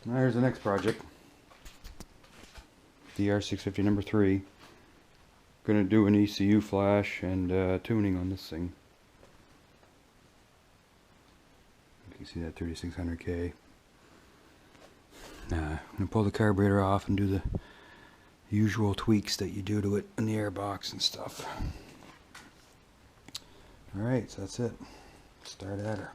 Now here's the next project. DR650 number 3. Gonna do an ECU flash and tuning on this thing. You can see that 3600K. I'm gonna pull the carburetor off and do the usual tweaks that you do to it in the airbox and stuff. Alright, so that's it. Start at her.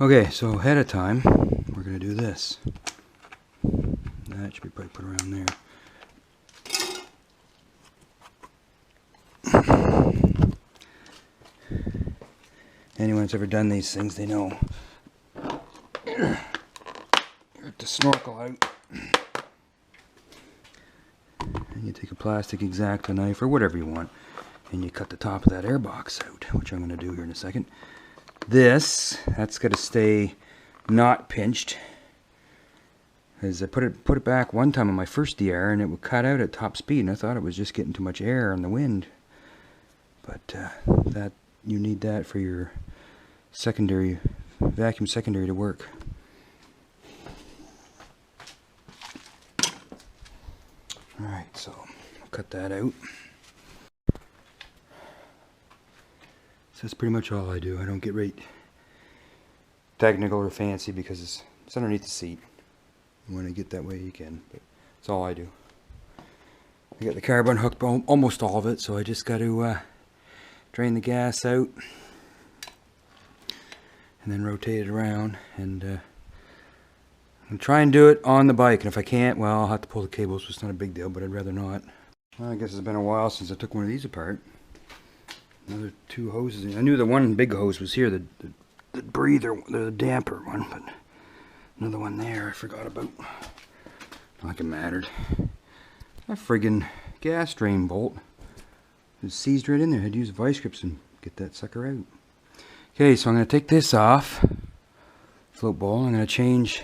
Okay, so ahead of time, we're going to do this. That should be probably put around there. Anyone that's ever done these things, they know. You have to snorkel out. And you take a plastic X-Acto knife, or whatever you want, and you cut the top of that airbox out, which I'm going to do here in a second. That's got to stay not pinched. As I put it back one time on my first DR, and it would cut out at top speed, and I thought it was just getting too much air on the wind. But that you need that for your secondary vacuum secondary to work. All right, so I'll cut that out. So that's pretty much all I do. I don't get right technical or fancy because it's underneath the seat. You want to get that way you can, but that's all I do. I got the carb unhooked, almost all of it, so I just got to drain the gas out and then rotate it around, and I'm going to try and do it on the bike, and if I can't, well, I'll have to pull the cables, so it's not a big deal, but I'd rather not. Well, I guess it's been a while since I took one of these apart. Another 2 hoses. I knew the one big hose was here, the breather, the damper one, but another one there I forgot about. Not like it mattered. A friggin' gas drain bolt. It seized right in there. I had to use vice grips and get that sucker out. Okay, so I'm going to take this off. Float bowl. I'm going to change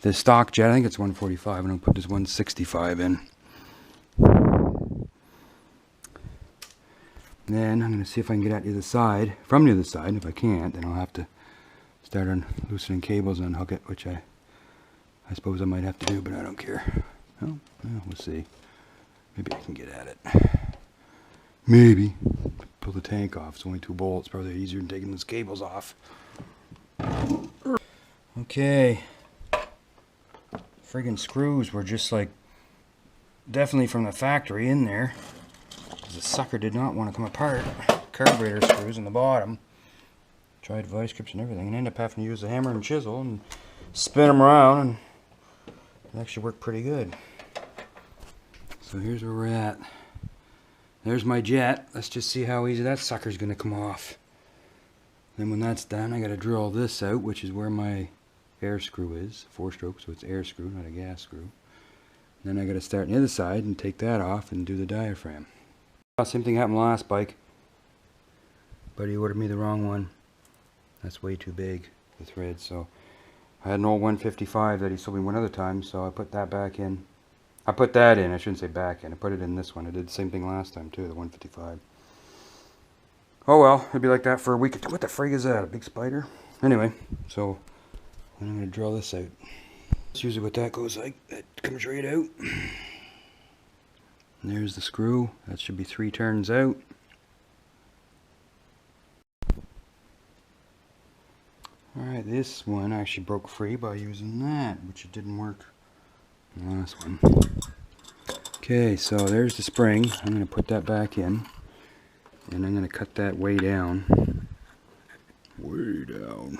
the stock jet. I think it's 145. I'm going to put this 165 in. Then I'm going to see if I can get out the other side, from the other side. If I can't, then I'll have to start on loosening cables and unhook it, which I suppose I might have to do, but I don't care. Well, we'll see. Maybe I can get at it. Maybe. Pull the tank off. It's only 2 bolts. Probably easier than taking those cables off. Okay. Friggin' screws were just like definitely from the factory in there. The sucker did not want to come apart. Carburetor screws in the bottom. Tried vice grips and everything, and ended up having to use a hammer and chisel and spin them around, and it actually worked pretty good. So here's where we're at. There's my jet. Let's just see how easy that sucker's going to come off. Then when that's done, I got to drill this out, which is where my air screw is. 4-stroke, so it's air screw, not a gas screw. Then I got to start on the other side and take that off and do the diaphragm. Same thing happened last bike, but he ordered me the wrong one. That's way too big, the thread, so I had an old 155 that he sold me one other time, so I put that back in. I put that in, I shouldn't say back in, I put it in this one. I did the same thing last time too, the 155. Oh well, it'd be like that for a week. What the frig is that, a big spider? Anyway, so I'm going to drill this out. That's usually what that goes like, that comes right out. And there's the screw. That should be 3 turns out. Alright, this one actually broke free by using that, which it didn't work on the last one. Okay, so there's the spring. I'm going to put that back in. And I'm going to cut that way down. Way down.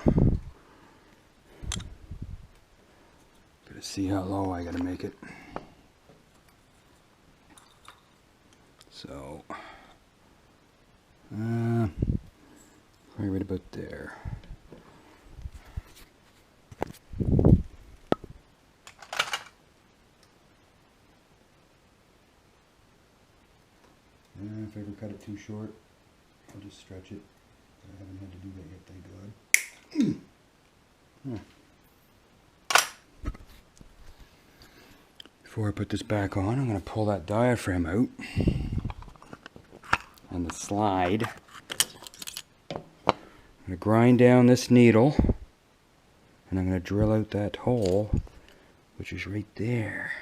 Gotta see how low I gotta make it. So, probably right about there. If I ever cut it too short, I'll just stretch it. But I haven't had to do that yet, thank God. Before I put this back on, I'm going to pull that diaphragm out. the slide. I'm going to grind down this needle, and I'm going to drill out that hole, which is right there.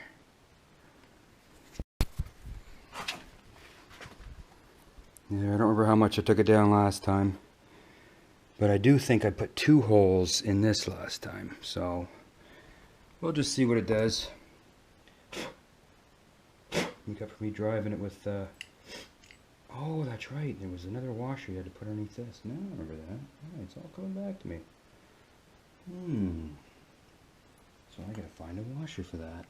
Yeah, I don't remember how much I took it down last time, but I do think I put 2 holes in this last time, so we'll just see what it does. Make up for me driving it with oh, that's right, there was another washer you had to put underneath this. No, I remember that. Oh, it's all coming back to me. So I gotta find a washer for that.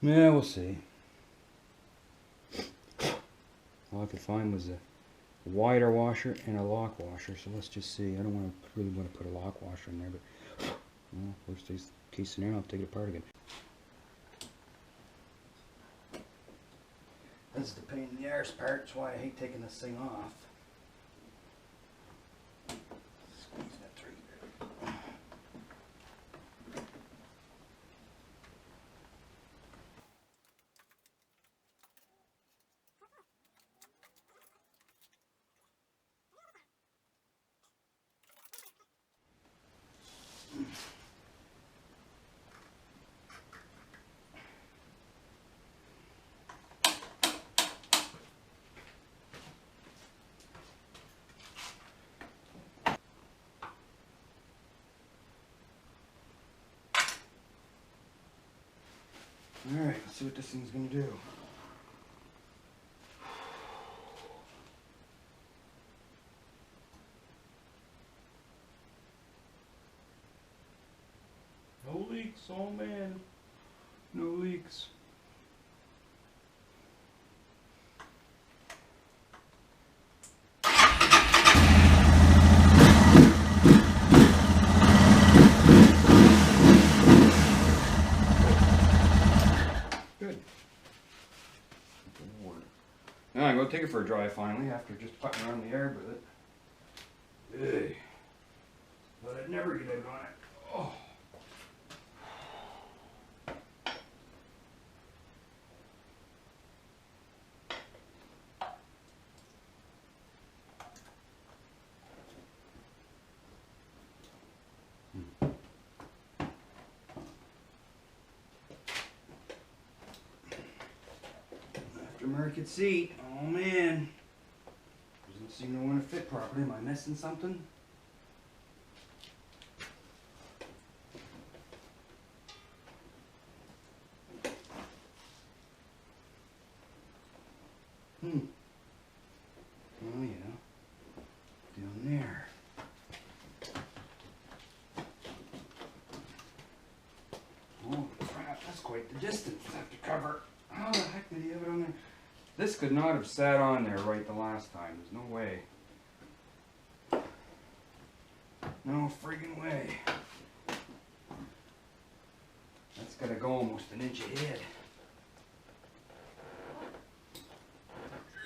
Yeah, we'll see. All I could find was a wider washer and a lock washer, so let's just see. I don't really want to put a lock washer in there, but well, worst case scenario, I'll take it apart again. This is the pain in the arse part. That's why I hate taking this thing off. Squeeze that through. Alright, let's see what this thing's going to do. No leaks, oh man. No leaks. Good. Now I'm going to take it for a drive finally after just putting around the yard with it. Hey. But I'd never get out on it. Oh. Aftermarket seat. Oh man. Doesn't seem to want to fit properly. Am I missing something? Oh yeah. Down there. Oh crap, that's quite the distance I have to cover. How the heck did he have it on there? This could not have sat on there right the last time. There's no way. No friggin' way. That's gotta go almost an inch ahead.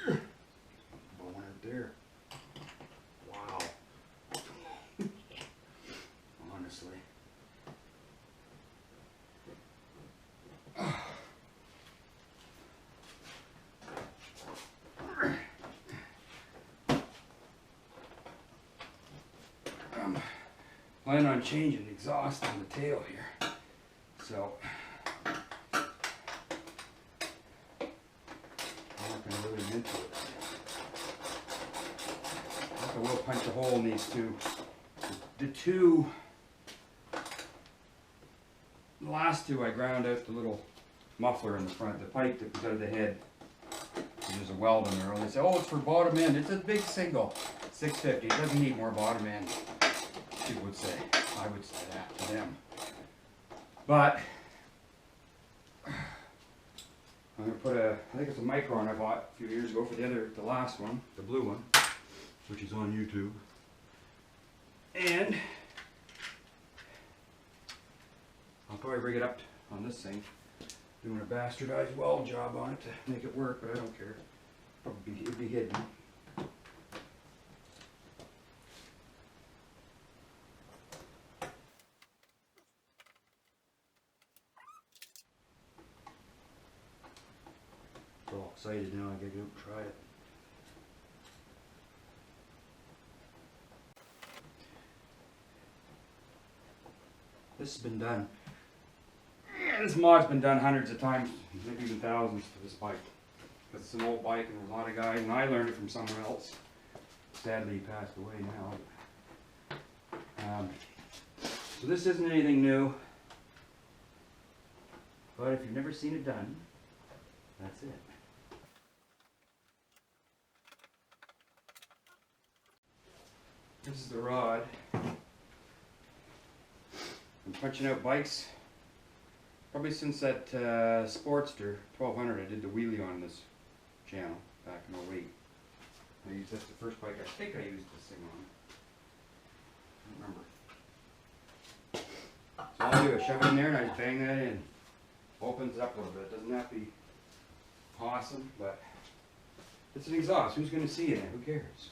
One right there. Wow. Honestly. Planning on changing the exhaust on the tail here, so I'm not going to really get into it. I will punch a hole in these two. The last two I ground out the little muffler in the front, the pipe that was out of the head. There's a weld in there. And they say, oh, it's for bottom end. It's a big single, 650. It doesn't need more bottom end. People would say. I would say that to them. But I'm gonna put I think it's a Micron I bought a few years ago for the last one, the blue one, which is on YouTube. And I'll probably rig it up on this thing, doing a bastardized weld job on it to make it work, but I don't care. Probably it'd be hidden. All excited now. I gotta go and try it. This has been done. This mod's been done hundreds of times, maybe even thousands for this bike. Because it's an old bike and there's a lot of guys, and I learned it from someone else. Sadly, he passed away now. So this isn't anything new. But if you've never seen it done, that's it. This is the rod. I'm punching out bikes probably since that Sportster 1200 I did the wheelie on this channel back in 08. That's the first bike I think I used this thing on. I don't remember. So all I do is shove it in there and I just bang that in. Opens up a little bit. Doesn't have to be awesome, but it's an exhaust. Who's going to see it? Who cares?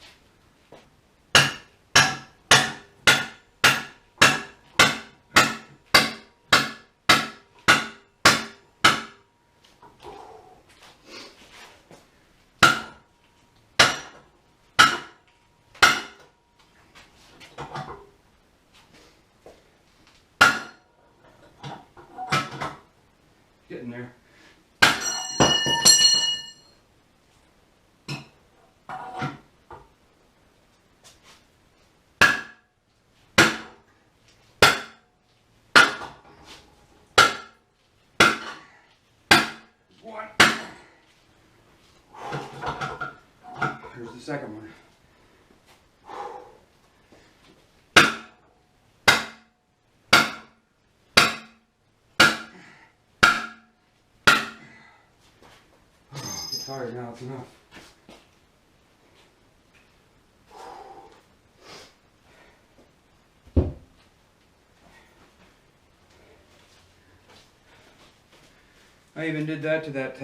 Getting there. One. Here's the second one. Tired now, it's enough. I even did that to that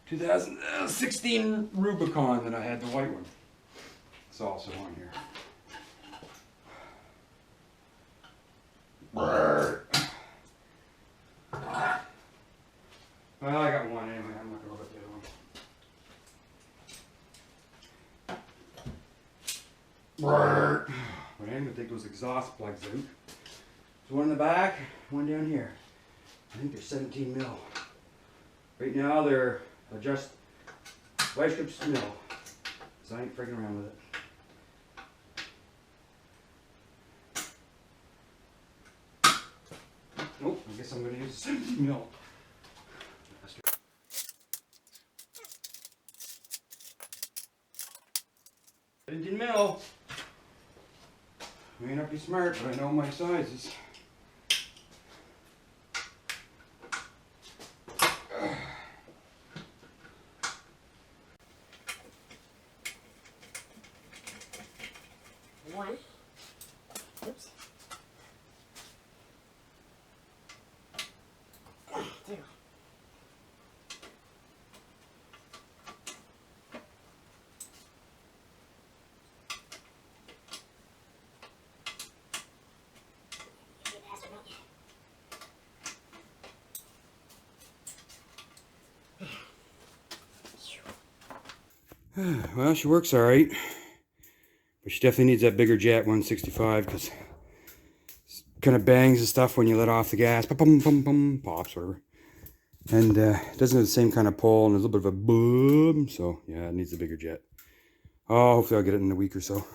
2016 Rubicon that I had, the white one. It's also on here. Well, I got one anyway. I'm not going to look at the other one. But I'm going to take those exhaust plugs out. There's one in the back, one down here. I think they're 17 mil. Right now they're just vice grips to mil. So I ain't frigging around with it. Nope, I guess I'm going to use 17 mil. 17 mil. May not be smart, but I know my sizes. One. Oops. Two. Well, she works alright, but she definitely needs that bigger jet 165 because it kind of bangs and stuff when you let off the gas. Pum, pum, pum, pops, whatever. And it doesn't have the same kind of pull, and there's a little bit of a boom, so yeah, it needs a bigger jet. Oh, hopefully I'll get it in a week or so.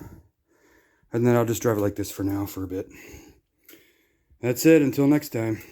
And then I'll just drive it like this for now for a bit. That's it, until next time.